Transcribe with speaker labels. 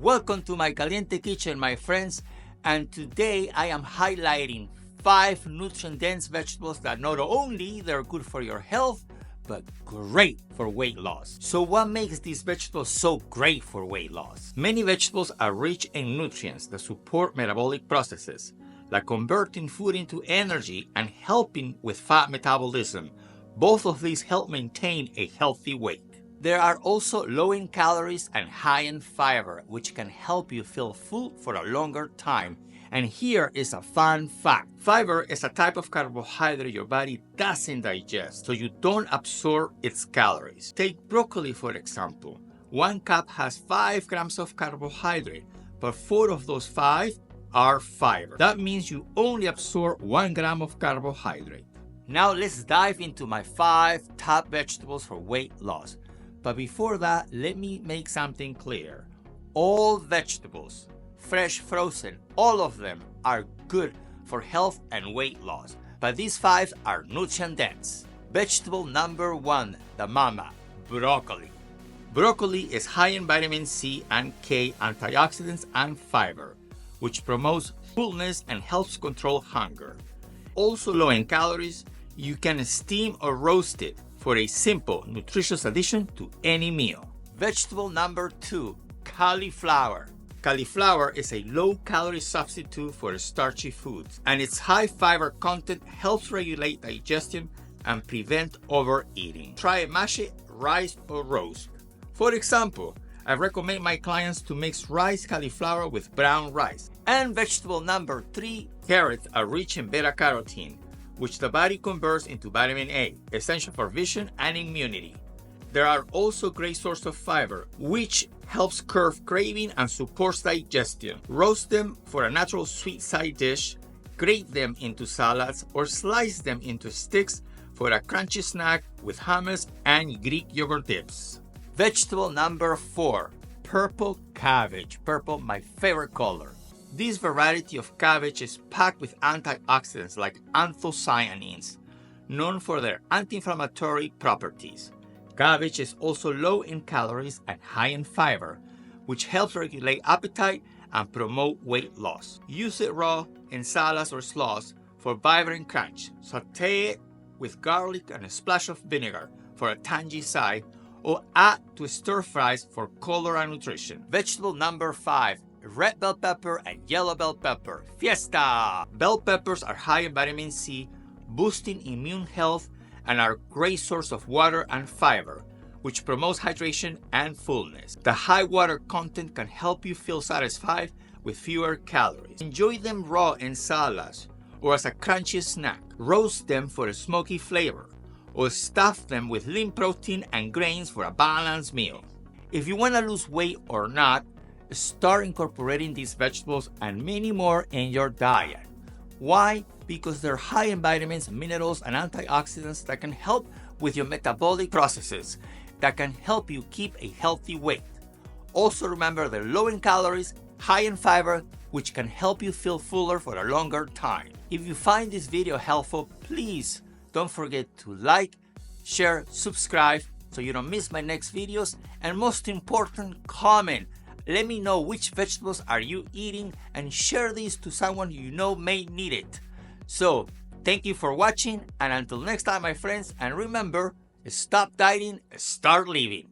Speaker 1: Welcome to my caliente kitchen, my friends, and today I am highlighting 5 nutrient-dense vegetables that not only they're good for your health, but great for weight loss. So what makes these vegetables so great for weight loss? Many vegetables are rich in nutrients that support metabolic processes, like converting food into energy and helping with fat metabolism. Both of these help maintain a healthy weight. There are also low in calories and high in fiber, which can help you feel full for a longer time. And here is a fun fact. Fiber is a type of carbohydrate your body doesn't digest, so you don't absorb its calories. Take broccoli, for example. 1 cup has 5 grams of carbohydrate, but 4 of those 5 are fiber. That means you only absorb 1 gram of carbohydrate. Now let's dive into my 5 top vegetables for weight loss. But before that, let me make something clear. All vegetables, fresh, frozen, all of them are good for health and weight loss. But these 5 are nutrient dense. Vegetable number 1, the mama, broccoli. Broccoli is high in vitamin C and K, antioxidants, and fiber, which promotes fullness and helps control hunger. Also low in calories, you can steam or roast it for a simple, nutritious addition to any meal. Vegetable number 2, cauliflower. Cauliflower is a low-calorie substitute for starchy foods, and its high fiber content helps regulate digestion and prevent overeating. Try mash it, rice, or roast. For example, I recommend my clients to mix rice cauliflower with brown rice. And vegetable number 3, carrots are rich in beta-carotene, which the body converts into vitamin A, essential for vision and immunity. There are also great source of fiber, which helps curb craving and supports digestion. Roast them for a natural sweet side dish, grate them into salads, or slice them into sticks for a crunchy snack with hummus and Greek yogurt dips. Vegetable number 4, purple cabbage. Purple, my favorite color. This variety of cabbage is packed with antioxidants like anthocyanins, known for their anti-inflammatory properties. Cabbage is also low in calories and high in fiber, which helps regulate appetite and promote weight loss. Use it raw in salads or slaws for vibrant crunch. Sauté it with garlic and a splash of vinegar for a tangy side, or add to stir fries for color and nutrition. Vegetable number 5, red bell pepper and yellow bell pepper. Fiesta! Bell peppers are high in vitamin C, boosting immune health, and are a great source of water and fiber, which promotes hydration and fullness. The high water content can help you feel satisfied with fewer calories. Enjoy them raw in salads or as a crunchy snack. Roast them for a smoky flavor, or stuff them with lean protein and grains for a balanced meal. If you want to lose weight or not, start incorporating these vegetables and many more in your diet. Why? Because they're high in vitamins, minerals, and antioxidants that can help with your metabolic processes, that can help you keep a healthy weight. Also remember they're low in calories, high in fiber, which can help you feel fuller for a longer time. If you find this video helpful, please don't forget to like, share, subscribe so you don't miss my next videos, and most important, comment. Let me know which vegetables are you eating and share these to someone you know may need it. So, thank you for watching, and until next time, my friends, and remember, stop dieting, start living.